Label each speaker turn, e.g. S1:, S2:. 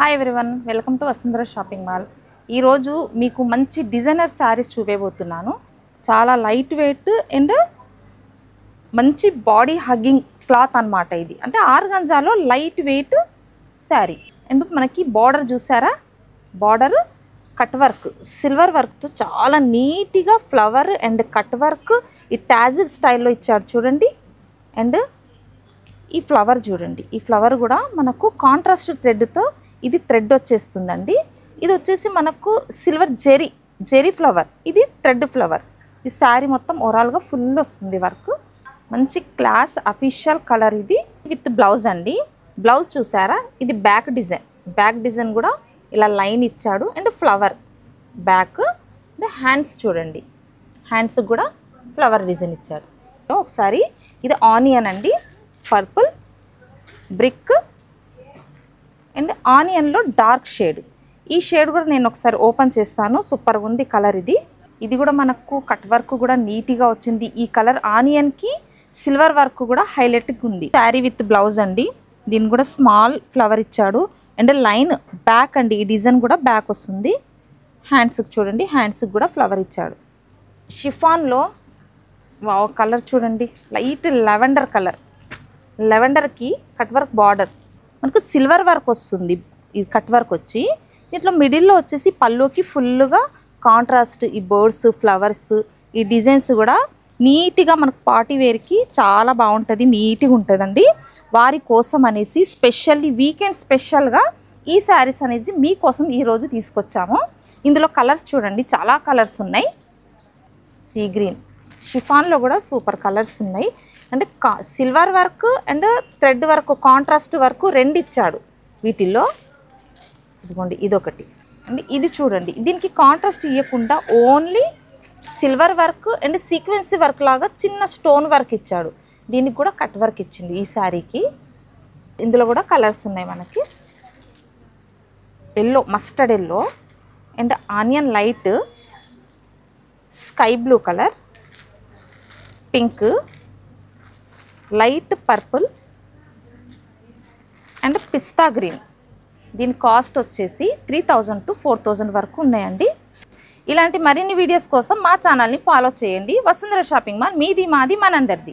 S1: Hi everyone, welcome to Vasundhara shopping mall. ఈరోజు మీకు మంచి డిజైనర్ శారీస్ చూపేబోతున్నాను. చాలా లైట్ వెయిట్ అండ్ మంచి బాడీ హగ్గింగ్ క్లాత్ అన్నమాట. ఇది అంటే ఆర్గంజాలో లైట్ వెయిట్ శారీ. అండ్ మనకి బార్డర్ చూసారా, బార్డర్ కట్ వర్క్, సిల్వర్ వర్క్తో చాలా నీట్గా ఫ్లవర్ అండ్ కట్ వర్క్ ఈ టాజిల్ స్టైల్లో ఇచ్చాడు చూడండి. అండ్ ఈ ఫ్లవర్ చూడండి, ఈ ఫ్లవర్ కూడా మనకు కాంట్రాస్ట్ థ్రెడ్తో ఇది థ్రెడ్ వచ్చేస్తుందండి. ఇది వచ్చేసి మనకు సిల్వర్ జెరీ ఫ్లవర్, ఇది థ్రెడ్ ఫ్లవర్. ఈ శారీ మొత్తం ఓవరాల్గా ఫుల్ వస్తుంది వర్క్. మంచి క్లాస్ అఫీషియల్ కలర్ ఇది విత్ బ్లౌజ్ అండి. బ్లౌజ్ చూసారా, ఇది బ్యాక్ డిజైన్ కూడా ఇలా లైన్ ఇచ్చాడు. And flower back and hands చూడండి, హ్యాండ్స్ కూడా ఫ్లవర్ డిజైన్ ఇచ్చాడు. ఒకసారి ఇది ఆనియన్ అండి, పర్పుల్ బ్రిక్ అండ్ ఆనియన్లో డార్క్ షేడ్. ఈ షేడ్ కూడా నేను ఒకసారి ఓపెన్ చేస్తాను. సూపర్గా ఉంది కలర్ ఇది. ఇది కూడా మనకు కట్ వర్క్ కూడా నీట్గా వచ్చింది. ఈ కలర్ ఆనియన్కి సిల్వర్ వర్క్ కూడా హైలైట్గా ఉంది. శారీ విత్ బ్లౌజ్ అండి. దీన్ని కూడా స్మాల్ ఫ్లవర్ ఇచ్చాడు. అండ్ లైన్ బ్యాక్ అండి, ఈ డిజైన్ కూడా బ్యాక్ వస్తుంది. హ్యాండ్స్కి చూడండి, హ్యాండ్స్కి కూడా ఫ్లవర్ ఇచ్చాడు. షిఫాన్లో వావ్ కలర్ చూడండి, లైట్ లెవెండర్ కలర్. లెవెండర్కి కట్ వర్క్ బార్డర్, మనకు సిల్వర్ వర్క్ వస్తుంది. ఇది కట్ వర్క్ వచ్చి దీంట్లో మిడిల్లో వచ్చేసి పల్లోకి ఫుల్గా కాంట్రాస్ట్ ఈ బర్డ్స్ ఫ్లవర్స్ ఈ డిజైన్స్ కూడా నీట్గా మనకు పార్టీ వేర్కి చాలా బాగుంటుంది, నీట్గా ఉంటుందండి. వారి కోసం అనేసి స్పెషల్లీ వీకెండ్ స్పెషల్గా ఈ శారీస్ అనేది మీకోసం ఈరోజు తీసుకొచ్చాము. ఇందులో కలర్స్ చూడండి, చాలా కలర్స్ ఉన్నాయి. సీ గ్రీన్ షిఫాన్లో కూడా సూపర్ కలర్స్ ఉన్నాయి. అంటే silver work and thread work, contrast work రెండు ఇచ్చాడు వీటిల్లో. ఇదిగోండి ఇదొకటి. అండ్ ఇది చూడండి, దీనికి కాంట్రాస్ట్ ఇవ్వకుండా only silver work and sequins work లాగా చిన్న స్టోన్ వర్క్ ఇచ్చాడు. దీనికి కూడా కట్ వర్క్ ఇచ్చిండు ఈ శారీకి. ఇందులో కూడా కలర్స్ ఉన్నాయి మనకి. Yellow, mustard yellow and onion light, sky blue colour, pink, light purple and pista green. దీని కాస్ట్ వచ్చేసి 3000 to 4000 వరకు ఉన్నాయండి. ఇలాంటి మరిన్ని వీడియోస్ కోసం మా ఛానల్ని ఫాలో చేయండి. వసుంధర షాపింగ్ మాల్, మీది మాది మనందరిది.